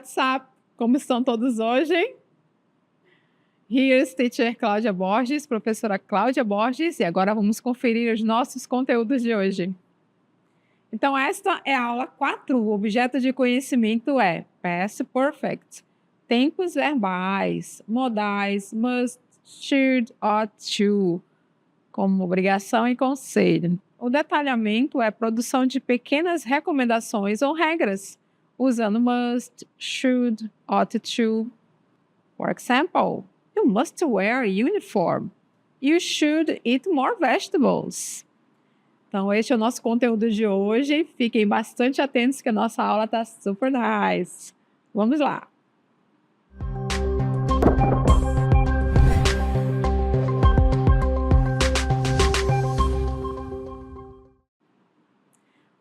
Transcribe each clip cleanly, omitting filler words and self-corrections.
WhatsApp. Como estão todos hoje? Here's Teacher Cláudia Borges, professora Cláudia Borges, e agora vamos conferir os nossos conteúdos de hoje. Então, esta é a aula 4. O objeto de conhecimento é Past Perfect. Tempos verbais, modais, must, should, ought to, como obrigação e conselho. O detalhamento é produção de pequenas recomendações ou regras, usando must, should, ought to. For example, you must wear a uniform. You should eat more vegetables. Então, este é o nosso conteúdo de hoje. Fiquem bastante atentos que a nossa aula está super nice. Vamos lá!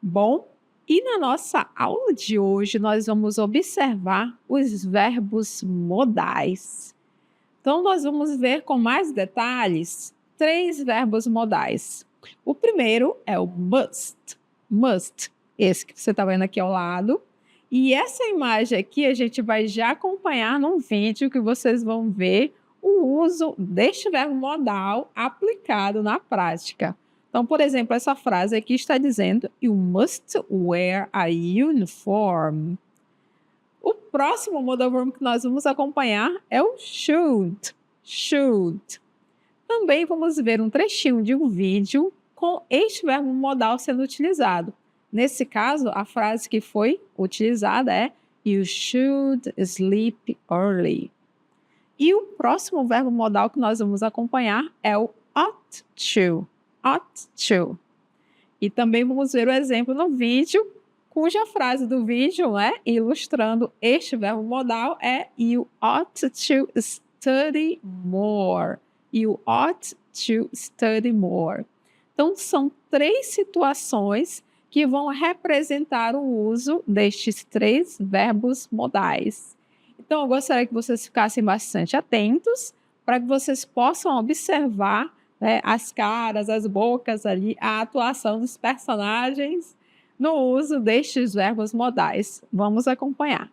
Bom, e na nossa aula de hoje nós vamos observar os verbos modais. Então, nós vamos ver com mais detalhes 3 verbos modais. O primeiro é o must, esse que você está vendo aqui ao lado. E essa imagem aqui a gente vai já acompanhar num vídeo que vocês vão ver o uso deste verbo modal aplicado na prática. Então, por exemplo, essa frase aqui está dizendo You must wear a uniform. O próximo modal verbo que nós vamos acompanhar é o should. Também vamos ver um trechinho de um vídeo com este verbo modal sendo utilizado. Nesse caso, a frase que foi utilizada é You should sleep early. E o próximo verbo modal que nós vamos acompanhar é o ought to. E também vamos ver o exemplo no vídeo, cuja frase do vídeo, ilustrando este verbo modal é You ought to study more. You ought to study more. Então, são 3 situações que vão representar o uso destes 3 verbos modais. Então, eu gostaria que vocês ficassem bastante atentos para que vocês possam observar as caras, as bocas ali, a atuação dos personagens no uso destes verbos modais. Vamos acompanhar.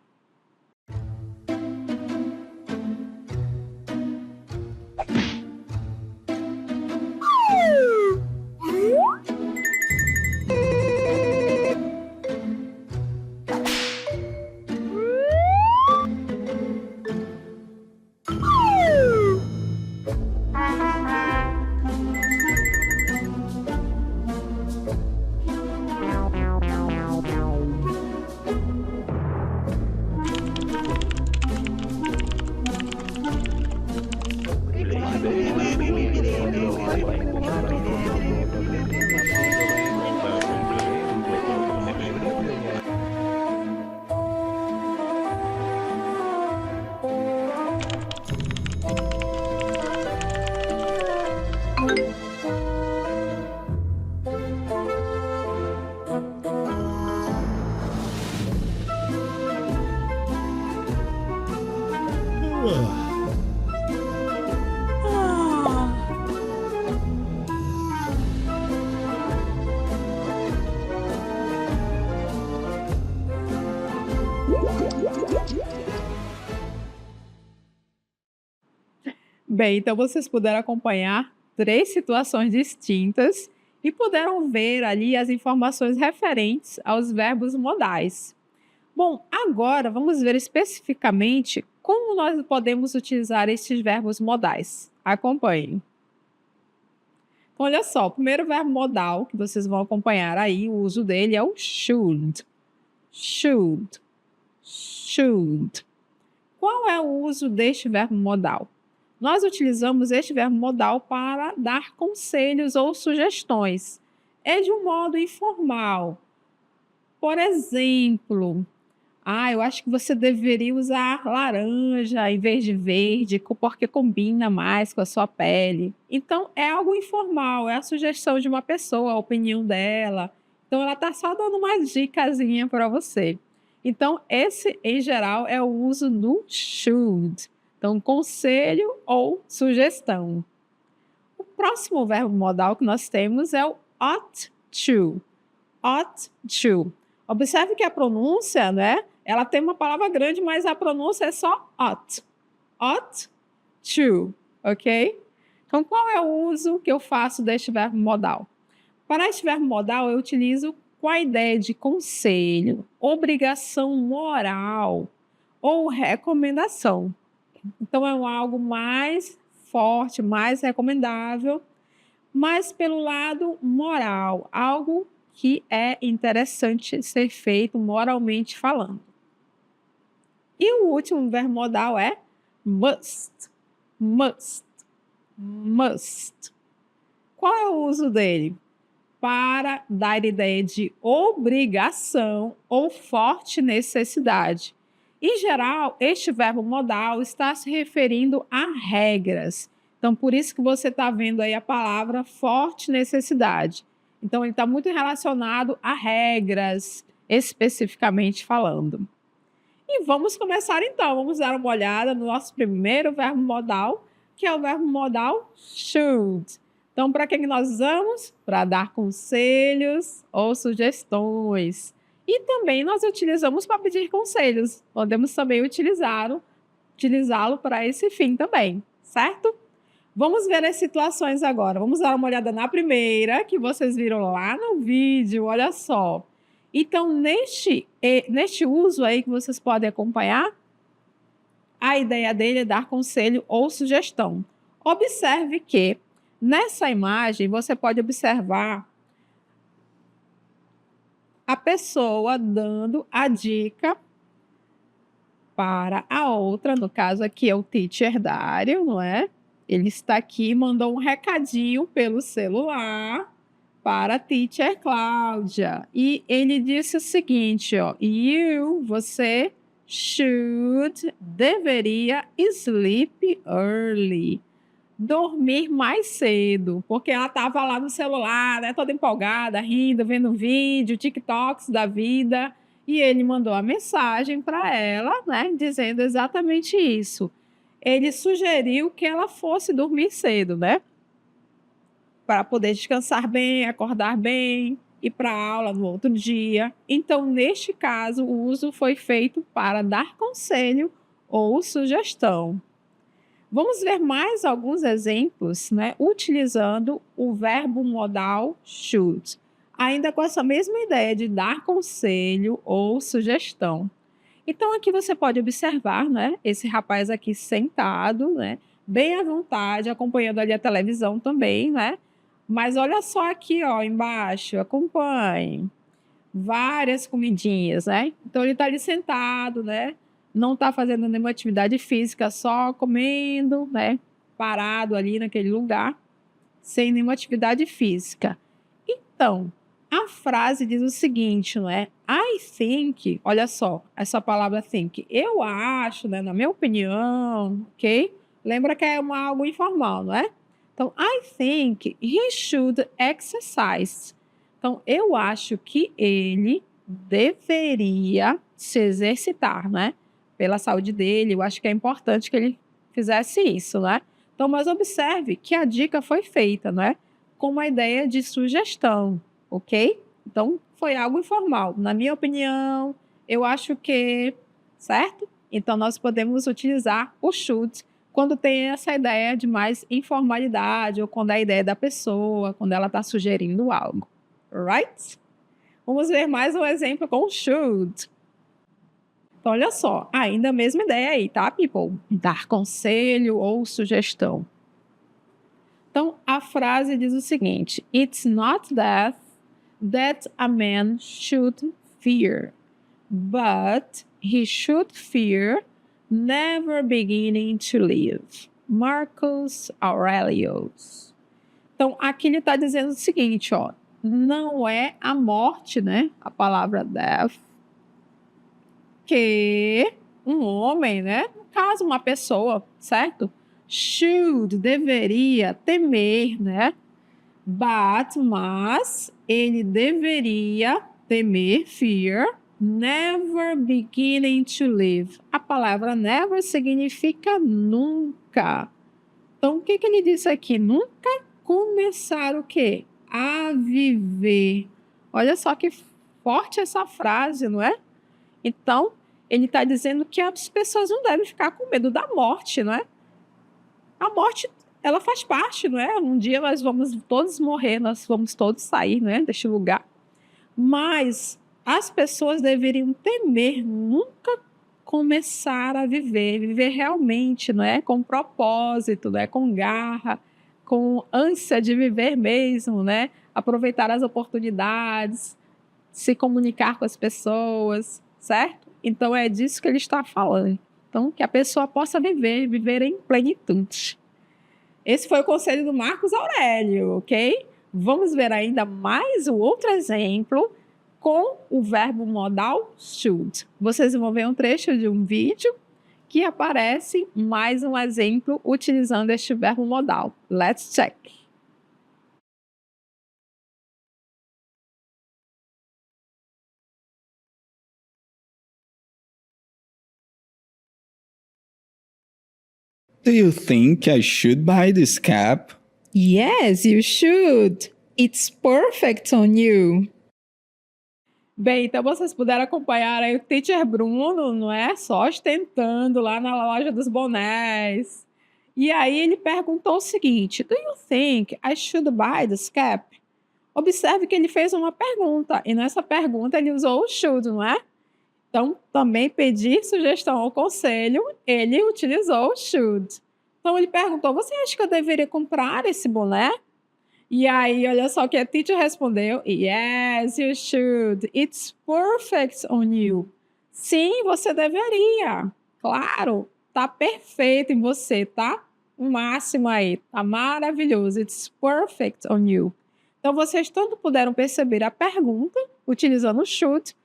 Bem, então vocês puderam acompanhar 3 situações distintas e puderam ver ali as informações referentes aos verbos modais. Bom, agora vamos ver especificamente como nós podemos utilizar esses verbos modais. Acompanhem. Então, olha só, o primeiro verbo modal que vocês vão acompanhar aí, o uso dele é o should. Qual é o uso deste verbo modal? Nós utilizamos este verbo modal para dar conselhos ou sugestões. É de um modo informal. Por exemplo, eu acho que você deveria usar laranja em vez de verde, porque combina mais com a sua pele. Então, é algo informal, é a sugestão de uma pessoa, a opinião dela. Então, ela está só dando uma dicasinha para você. Então, esse, em geral, é o uso do should. Então, conselho ou sugestão. O próximo verbo modal que nós temos é o ought to. Observe que a pronúncia, Ela tem uma palavra grande, mas a pronúncia é só ought. Ought to, ok? Então, qual é o uso que eu faço deste verbo modal? Para este verbo modal, eu utilizo com a ideia de conselho, obrigação moral ou recomendação. Então, é algo mais forte, mais recomendável, mas pelo lado moral, algo que é interessante ser feito moralmente falando. E o último verbo modal é must. Must. Must. Qual é o uso dele? Para dar ideia de obrigação ou forte necessidade. Em geral, este verbo modal está se referindo a regras. Então, por isso que você está vendo aí a palavra forte necessidade. Então, ele está muito relacionado a regras, especificamente falando. E vamos começar então. Vamos dar uma olhada no nosso primeiro verbo modal, que é o verbo modal should. Então, para que nós usamos? Para dar conselhos ou sugestões. E também nós utilizamos para pedir conselhos. Podemos também utilizá-lo para esse fim também, certo? Vamos ver as situações agora. Vamos dar uma olhada na primeira, que vocês viram lá no vídeo, olha só. Então, neste uso aí que vocês podem acompanhar, a ideia dele é dar conselho ou sugestão. Observe que nessa imagem você pode observar a pessoa dando a dica para a outra, no caso aqui é o teacher Dário, não é? Ele está aqui, mandou um recadinho pelo celular para a teacher Cláudia. E ele disse o seguinte, ó, você deveria sleep early. Dormir mais cedo, porque ela estava lá no celular, né, toda empolgada, rindo, vendo vídeo, TikToks da vida, e ele mandou a mensagem para ela, né, dizendo exatamente isso. Ele sugeriu que ela fosse dormir cedo, né, para poder descansar bem, acordar bem, ir para a aula no outro dia. Então, neste caso, o uso foi feito para dar conselho ou sugestão. Vamos ver mais alguns exemplos, né, utilizando o verbo modal should, ainda com essa mesma ideia de dar conselho ou sugestão. Então, aqui você pode observar, né, esse rapaz aqui sentado, né, bem à vontade, acompanhando ali a televisão também, né? Mas olha só aqui, ó, embaixo, acompanhe. Várias comidinhas, né? Então, ele está ali sentado, né? Não está fazendo nenhuma atividade física, só comendo, né? Parado ali naquele lugar, sem nenhuma atividade física. Então, a frase diz o seguinte, não é? I think, olha só, essa palavra think, eu acho, né? Na minha opinião, ok? Lembra que é algo informal, não é? Então, I think he should exercise. Então, eu acho que ele deveria se exercitar, né? Pela saúde dele, eu acho que é importante que ele fizesse isso, né? Então, mas observe que a dica foi feita, né? Com uma ideia de sugestão, ok? Então, foi algo informal. Na minha opinião, eu acho que, certo? Então, nós podemos utilizar o should quando tem essa ideia de mais informalidade ou quando é a ideia da pessoa, quando ela está sugerindo algo. Right? Vamos ver mais um exemplo com should. Então, olha só, ainda a mesma ideia aí, tá, people? Dar conselho ou sugestão. Então, a frase diz o seguinte: It's not death that a man should fear, but he should fear never beginning to live. Marcus Aurelius. Então, aqui ele está dizendo o seguinte, ó, não é a morte, né? A palavra death, que um homem, né? No caso, uma pessoa, certo? Should, deveria temer, né? Mas, ele deveria temer, fear, never beginning to live. A palavra never significa nunca. Então, o que ele disse aqui? Nunca começar o quê? A viver. Olha só que forte essa frase, não é? Então, Ele está dizendo que as pessoas não devem ficar com medo da morte, não é? A morte, ela faz parte, não é? Um dia nós vamos todos morrer, nós vamos todos sair, não é, deste lugar. Mas as pessoas deveriam temer nunca começar a viver realmente, não é? Com propósito, não é? Com garra, com ânsia de viver mesmo, né? Aproveitar as oportunidades, se comunicar com as pessoas, certo? Então é disso que ele está falando. Então, que a pessoa possa viver em plenitude. Esse foi o conselho do Marcos Aurélio, ok? Vamos ver ainda mais um outro exemplo com o verbo modal should. Vocês vão ver um trecho de um vídeo que aparece mais um exemplo utilizando este verbo modal. Let's check. Do you think I should buy this cap? Yes, you should. It's perfect on you. Bem, então vocês puderam acompanhar aí o Teacher Bruno, não é? Só ostentando lá na loja dos bonés. E aí ele perguntou o seguinte: Do you think I should buy this cap? Observe que ele fez uma pergunta, e nessa pergunta ele usou o should, não é? Então, também pedir sugestão ao conselho, ele utilizou o should. Então, ele perguntou: Você acha que eu deveria comprar esse boné? E aí, olha só o que a teacher respondeu: Yes, you should. It's perfect on you. Sim, você deveria. Claro, tá perfeito em você, tá? O máximo aí, tá maravilhoso. It's perfect on you. Então, vocês tanto puderam perceber a pergunta, utilizando o should,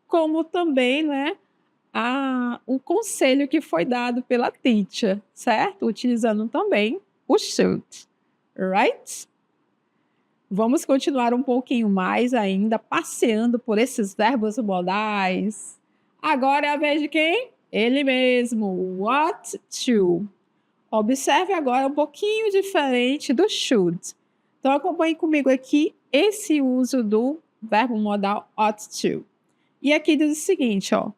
como também, né, o conselho que foi dado pela teacher, certo? Utilizando também o should. Right? Vamos continuar um pouquinho mais ainda, passeando por esses verbos modais. Agora é a vez de quem? Ele mesmo, what to. Observe agora um pouquinho diferente do should. Então, acompanhe comigo aqui esse uso do verbo modal ought to. E aqui diz o seguinte, ó,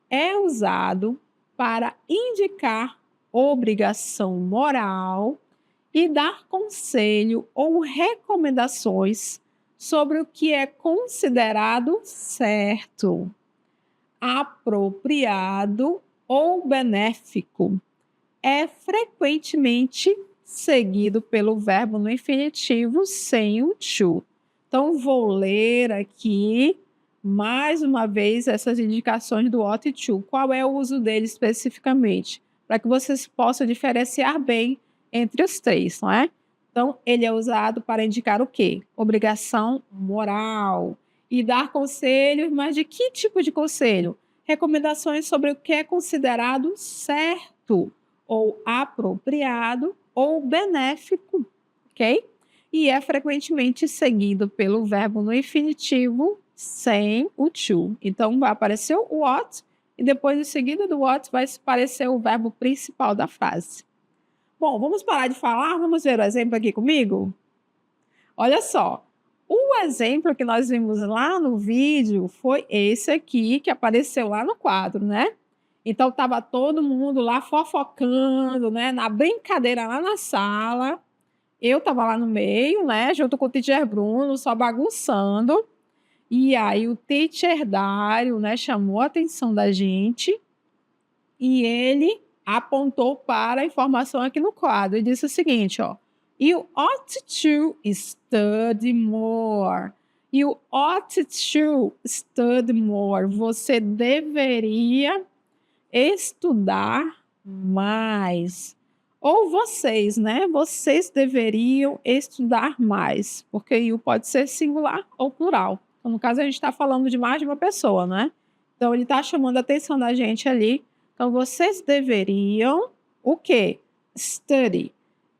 é usado para indicar obrigação moral e dar conselho ou recomendações sobre o que é considerado certo, apropriado ou benéfico. É frequentemente seguido pelo verbo no infinitivo sem o to. Então, vou ler aqui mais uma vez essas indicações do ought e to. Qual é o uso dele especificamente? Para que vocês possam diferenciar bem entre os três, não é? Então, ele é usado para indicar o quê? Obrigação moral. E dar conselhos, mas de que tipo de conselho? Recomendações sobre o que é considerado certo, ou apropriado, ou benéfico, ok? E é frequentemente seguido pelo verbo no infinitivo sem o to. Então, vai aparecer o what, e depois, em seguida do what, vai aparecer o verbo principal da frase. Bom, vamos parar de falar, vamos ver o exemplo aqui comigo? Olha só, o exemplo que nós vimos lá no vídeo foi esse aqui, que apareceu lá no quadro, né? Então, estava todo mundo lá fofocando, né? Na brincadeira lá na sala. Eu estava lá no meio, né? Junto com o teacher Bruno, só bagunçando. E aí o teacher Dário, né? Chamou a atenção da gente. E ele apontou para a informação aqui no quadro e disse o seguinte, ó. You ought to study more. You ought to study more. Você deveria estudar mais. Ou vocês, né? Vocês deveriam estudar mais, porque you pode ser singular ou plural. Então, no caso, a gente está falando de mais de uma pessoa, né? Então, ele está chamando a atenção da gente ali. Então, vocês deveriam o quê? Study.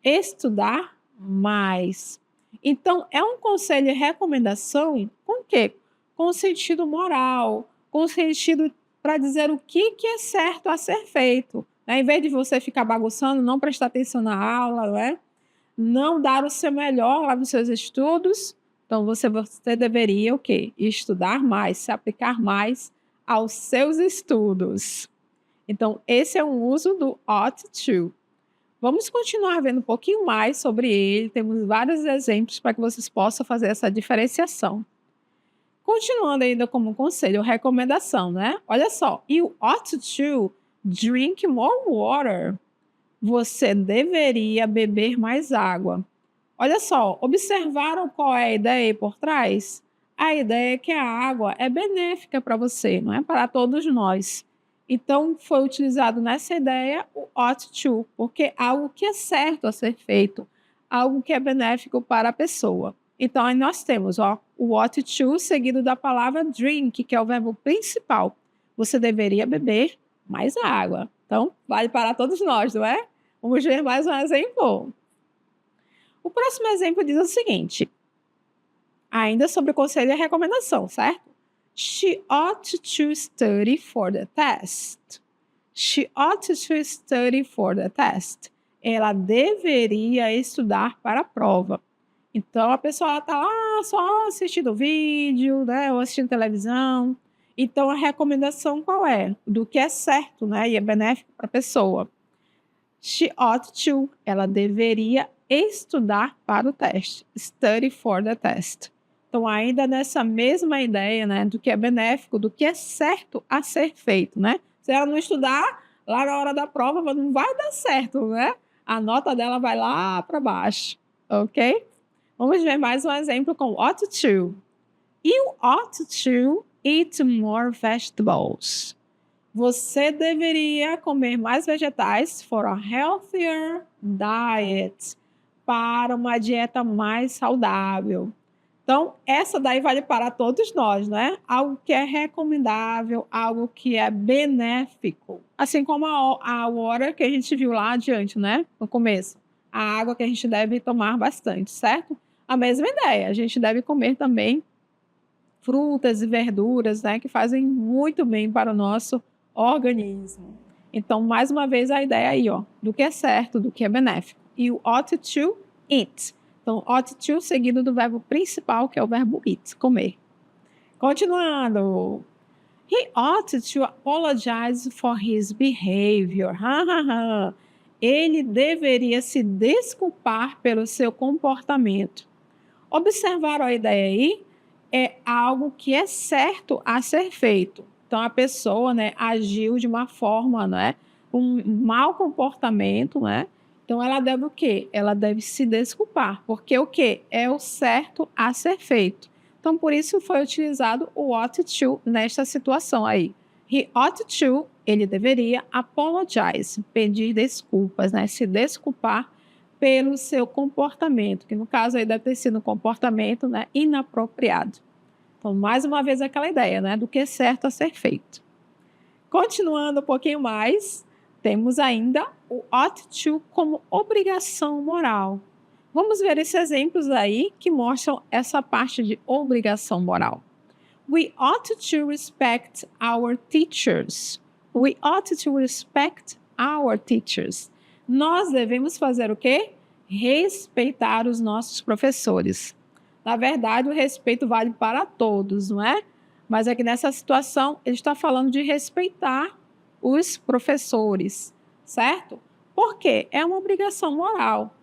Estudar mais. Então, é um conselho e recomendação com o quê? Com sentido moral, com sentido para dizer o que é certo a ser feito. Né? Em vez de você ficar bagunçando, não prestar atenção na aula, não é? Não dar o seu melhor lá nos seus estudos, então você deveria o quê? Estudar mais, se aplicar mais aos seus estudos. Então, esse é um uso do ought to. Vamos continuar vendo um pouquinho mais sobre ele. Temos vários exemplos para que vocês possam fazer essa diferenciação. Continuando ainda como conselho ou recomendação, né? Olha só. You ought to drink more water. Você deveria beber mais água. Olha só, observaram qual é a ideia aí por trás? A ideia é que a água é benéfica para você, não é para todos nós. Então, foi utilizado nessa ideia o ought to, porque é algo que é certo a ser feito, algo que é benéfico para a pessoa. Então, aí nós temos o ought to seguido da palavra drink, que é o verbo principal. Você deveria beber mais água. Então, vale para todos nós, não é? Vamos ver mais um exemplo. O próximo exemplo diz o seguinte, ainda sobre o conselho e a recomendação, certo? She ought to study for the test. She ought to study for the test. Ela deveria estudar para a prova. Então, a pessoa está lá só assistindo vídeo, né, ou assistindo televisão. Então, a recomendação qual é? Do que é certo, né, e é benéfico para a pessoa. She ought to. Ela deveria estudar para o teste. Study for the test. Então, ainda nessa mesma ideia, né, do que é benéfico, do que é certo a ser feito, né? Se ela não estudar, lá na hora da prova não vai dar certo, né? A nota dela vai lá para baixo, ok? Vamos ver mais um exemplo com ought to. You ought to eat more vegetables. Você deveria comer mais vegetais for a healthier diet, para uma dieta mais saudável. Então, essa daí vale para todos nós, né? Algo que é recomendável, algo que é benéfico. Assim como a water que a gente viu lá adiante, né? No começo. A água que a gente deve tomar bastante, certo? A mesma ideia, a gente deve comer também frutas e verduras, né? Que fazem muito bem para o nosso organismo. Então, mais uma vez, a ideia aí, ó, do que é certo, do que é benéfico. You ought to eat. Então, ought to seguido do verbo principal, que é o verbo eat, comer. Continuando. He ought to apologize for his behavior. Ele deveria se desculpar pelo seu comportamento. Observaram a ideia aí? É algo que é certo a ser feito. Então, a pessoa, né, agiu de uma forma, né, um mau comportamento, né? Então, ela deve o quê? Ela deve se desculpar, porque o quê? É o certo a ser feito. Então, por isso foi utilizado o ought to nesta situação aí. He ought to, ele deveria apologize, pedir desculpas, né? Se desculpar pelo seu comportamento, que no caso aí deve ter sido um comportamento, né, inapropriado. Então, mais uma vez aquela ideia, né, do que é certo a ser feito. Continuando um pouquinho mais, temos ainda o ought to como obrigação moral. Vamos ver esses exemplos aí que mostram essa parte de obrigação moral. We ought to respect our teachers. We ought to respect our teachers. Nós devemos fazer o quê? Respeitar os nossos professores. Na verdade, o respeito vale para todos, não é? Mas aqui nessa situação, ele está falando de respeitar os professores, certo? Por quê? É uma obrigação moral.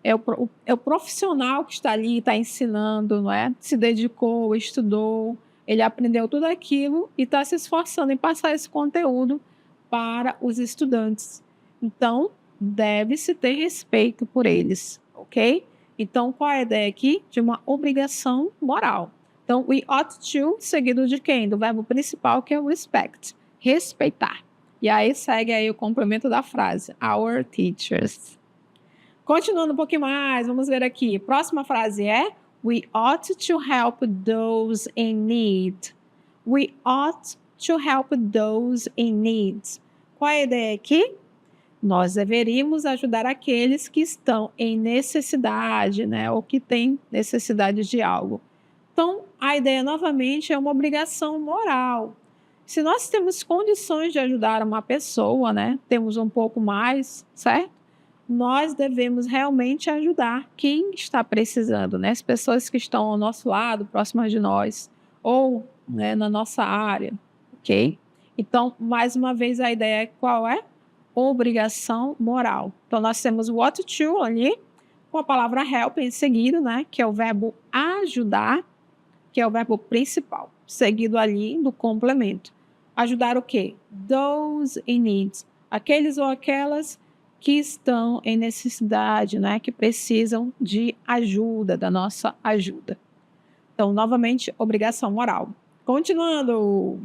É o profissional que está ali, está ensinando, não é? Se dedicou, estudou, ele aprendeu tudo aquilo e está se esforçando em passar esse conteúdo para os estudantes. Então, deve-se ter respeito por eles, ok? Então, qual é a ideia aqui? De uma obrigação moral. Então, we ought to, seguido de quem? Do verbo principal, que é o respect, respeitar. E aí, segue aí o complemento da frase, our teachers. Continuando um pouquinho mais, vamos ver aqui. Próxima frase é, we ought to help those in need. We ought to help those in need. Qual é a ideia aqui? Nós deveríamos ajudar aqueles que estão em necessidade, né? Ou que têm necessidade de algo. Então, a ideia, novamente, é uma obrigação moral. Se nós temos condições de ajudar uma pessoa, né? Temos um pouco mais, certo? Nós devemos realmente ajudar quem está precisando, né? As pessoas que estão ao nosso lado, próximas de nós, ou, né, na nossa área, ok? Então, mais uma vez, a ideia é qual é? Obrigação moral. Então, nós temos o ought to ali, com a palavra help em seguida, né? Que é o verbo ajudar, que é o verbo principal, seguido ali do complemento. Ajudar o quê? Those in need. Aqueles ou aquelas que estão em necessidade, né? Que precisam de ajuda, da nossa ajuda. Então, novamente, obrigação moral. Continuando.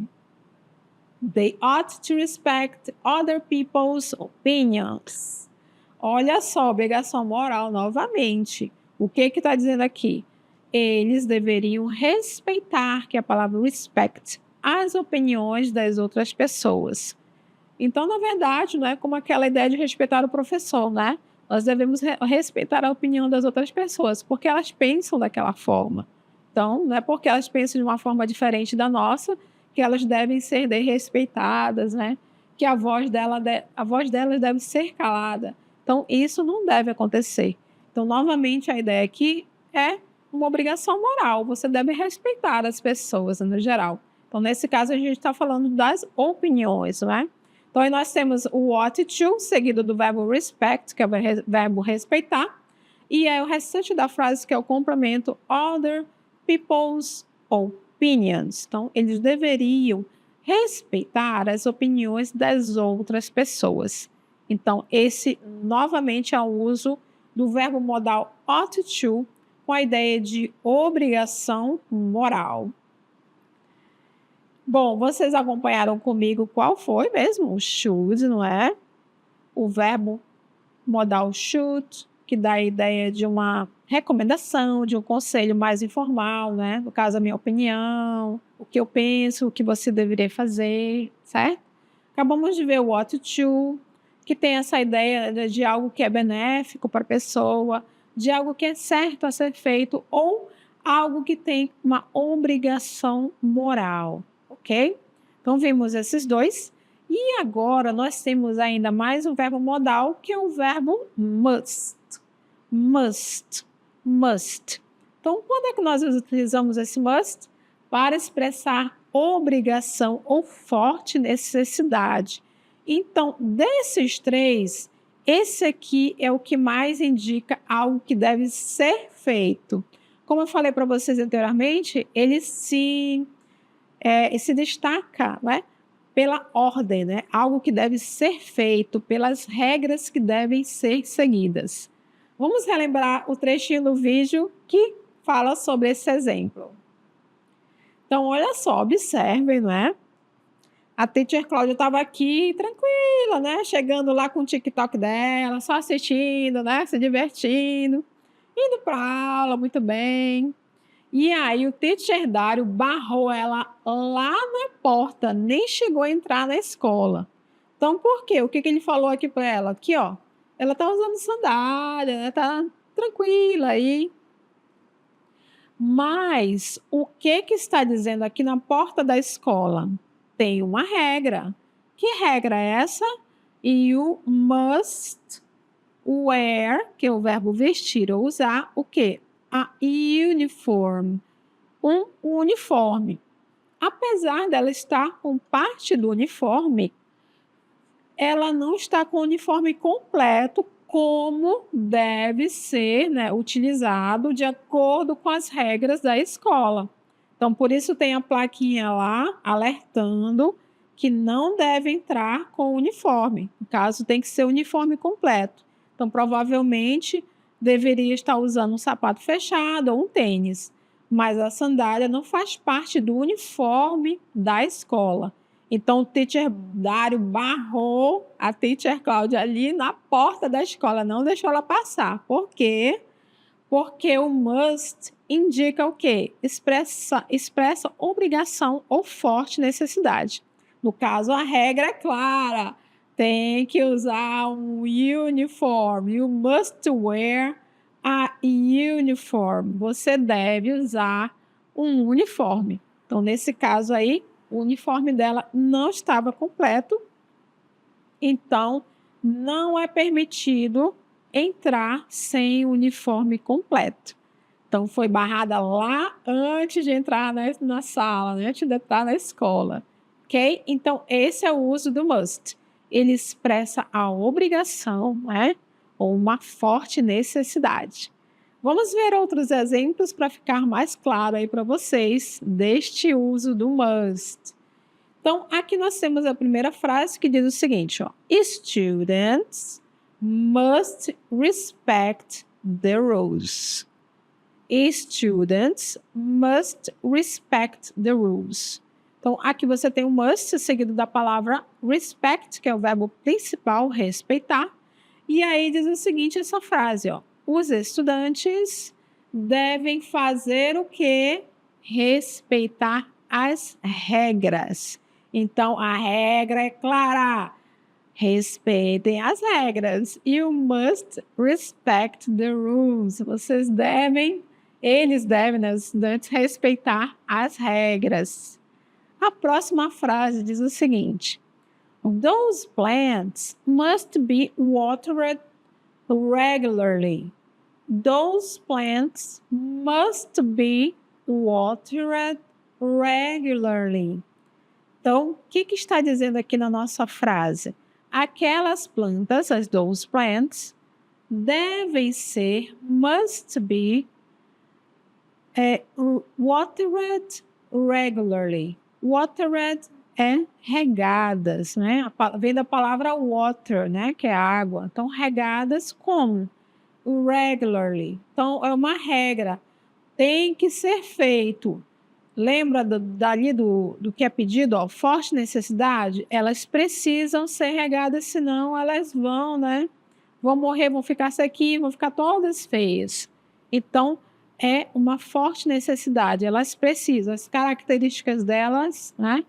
They ought to respect other people's opinions. Olha só, obrigação moral novamente. O que está dizendo aqui? Eles deveriam respeitar, que é a palavra respect, as opiniões das outras pessoas. Então, na verdade, não é como aquela ideia de respeitar o professor, né? Nós devemos respeitar a opinião das outras pessoas, porque elas pensam daquela forma. Então, não é porque elas pensam de uma forma diferente da nossa que elas devem ser desrespeitadas, né? Que a voz delas deve ser calada. Então, isso não deve acontecer. Então, novamente, a ideia aqui é uma obrigação moral. Você deve respeitar as pessoas, no geral. Então, nesse caso, a gente está falando das opiniões, né? Então, aí nós temos o ought to, seguido do verbo respect, que é o verbo respeitar, e é o restante da frase, que é o complemento other people's opinions. Então, eles deveriam respeitar as opiniões das outras pessoas. Então, esse, novamente, é o uso do verbo modal ought to, com a ideia de obrigação moral. Bom, vocês acompanharam comigo qual foi mesmo? O should, não é? O verbo modal should, que dá a ideia de uma recomendação, de um conselho mais informal, né? No caso, a minha opinião, o que eu penso, o que você deveria fazer, certo? Acabamos de ver o ought to, que tem essa ideia de algo que é benéfico para a pessoa, de algo que é certo a ser feito ou algo que tem uma obrigação moral, ok? Então, vimos esses dois. E agora nós temos ainda mais um verbo modal, que é o verbo must. Must. Must. Então, quando é que nós utilizamos esse must? Para expressar obrigação ou forte necessidade. Então, desses três, esse aqui é o que mais indica algo que deve ser feito. Como eu falei para vocês anteriormente, ele se destaca, né? Pela ordem, né? Algo que deve ser feito, pelas regras que devem ser seguidas. Vamos relembrar o trechinho do vídeo que fala sobre esse exemplo. Então, olha só, observem, não é? A teacher Cláudia estava aqui tranquila, né? Chegando lá com o TikTok dela, só assistindo, né? Se divertindo, indo para a aula muito bem. E aí o teacher Dário barrou ela lá na porta, nem chegou a entrar na escola. Então, por quê? O que ele falou aqui para ela? Aqui, ó, ela tá usando sandália, né? Tá tranquila aí. Mas o que está dizendo aqui na porta da escola? Tem uma regra. Que regra é essa? You must wear, que é o verbo vestir ou usar, o quê? A uniform, um uniforme. Apesar dela estar com parte do uniforme, ela não está com o uniforme completo, como deve ser, né, utilizado de acordo com as regras da escola. Então, por isso tem a plaquinha lá alertando que não deve entrar com o uniforme. No caso, tem que ser o uniforme completo. Então, provavelmente, deveria estar usando um sapato fechado ou um tênis. Mas a sandália não faz parte do uniforme da escola. Então, o teacher Dário barrou a teacher Cláudia ali na porta da escola, não deixou ela passar. Por quê? Porque o must indica o quê? Expressa obrigação ou forte necessidade. No caso, a regra é clara. Tem que usar um uniform. You must wear a uniform. Você deve usar um uniforme. Então, nesse caso aí, o uniforme dela não estava completo. Então, não é permitido entrar sem o uniforme completo. Então, foi barrada lá antes de entrar na sala, né? Antes de entrar na escola. Ok? Então, esse é o uso do must. Ele expressa a obrigação, né? Ou uma forte necessidade. Vamos ver outros exemplos para ficar mais claro aí para vocês deste uso do must. Então, aqui nós temos a primeira frase que diz o seguinte, ó: Students must respect the rules. Students must respect the rules. Então, aqui você tem o must seguido da palavra respect, que é o verbo principal, respeitar. E aí diz o seguinte, essa frase, ó: os estudantes devem fazer o quê? Respeitar as regras. Então, a regra é clara. Respeitem as regras. You must respect the rules. Eles devem, né, os estudantes, respeitar as regras. A próxima frase diz o seguinte: Those plants must be watered regularly. Those plants must be watered regularly. Então, o que está dizendo aqui na nossa frase? Aquelas plantas, as those plants, devem ser, must be, watered regularly. Watered é regadas, né? Vem da palavra water, né? Que é água. Então, regadas como? Regularly. Então, é uma regra. Tem que ser feito. Lembra dali do que é pedido? Ó, forte necessidade? Elas precisam ser regadas, senão elas vão, né? Vão morrer, vão ficar sequinhas, vão ficar todas feias. Então, é uma forte necessidade. Elas precisam, as características delas, né,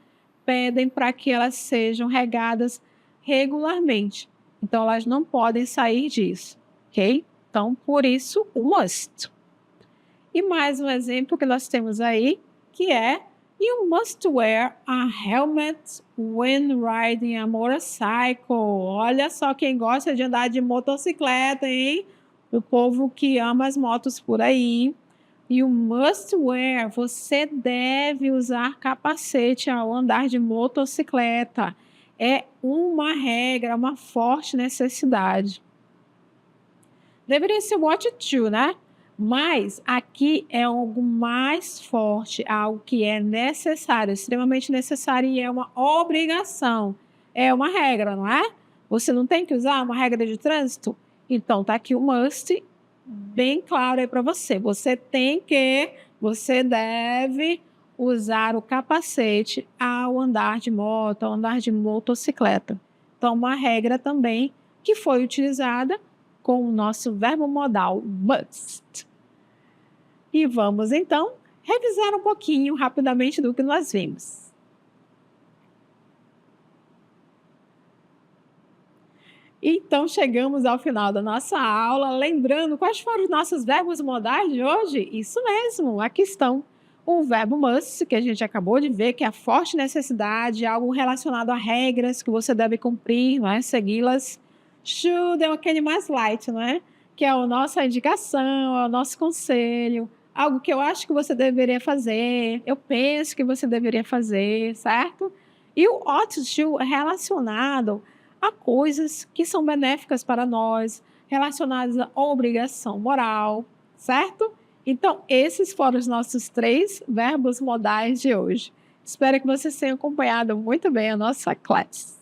pedem para que elas sejam regadas regularmente. Então, elas não podem sair disso, ok? Então, por isso, o must. E mais um exemplo que nós temos aí, que é You must wear a helmet when riding a motorcycle. Olha só quem gosta de andar de motocicleta, hein? O povo que ama as motos por aí. You must wear, você deve usar capacete ao andar de motocicleta. É uma regra, uma forte necessidade. Deveria ser what to, né? Mas aqui é algo mais forte, algo que é necessário, extremamente necessário e é uma obrigação. É uma regra, não é? Você não tem que usar uma regra de trânsito? Então, tá aqui o must bem claro aí para você. Você deve usar o capacete ao andar de moto, ao andar de motocicleta. Então, uma regra também que foi utilizada com o nosso verbo modal must. E vamos, então, revisar um pouquinho rapidamente do que nós vimos. Então, chegamos ao final da nossa aula. Lembrando, quais foram os nossos verbos modais de hoje? Isso mesmo, aqui estão. O verbo must, que a gente acabou de ver, que é a forte necessidade, algo relacionado a regras que você deve cumprir, não é? Segui-las. Should é aquele mais light, não é? Que é a nossa indicação, é o nosso conselho, algo que eu acho que você deveria fazer, eu penso que você deveria fazer, certo? E o ought to é relacionado a coisas que são benéficas para nós, relacionadas à obrigação moral, certo? Então, esses foram os nossos 3 verbos modais de hoje. Espero que vocês tenham acompanhado muito bem a nossa classe.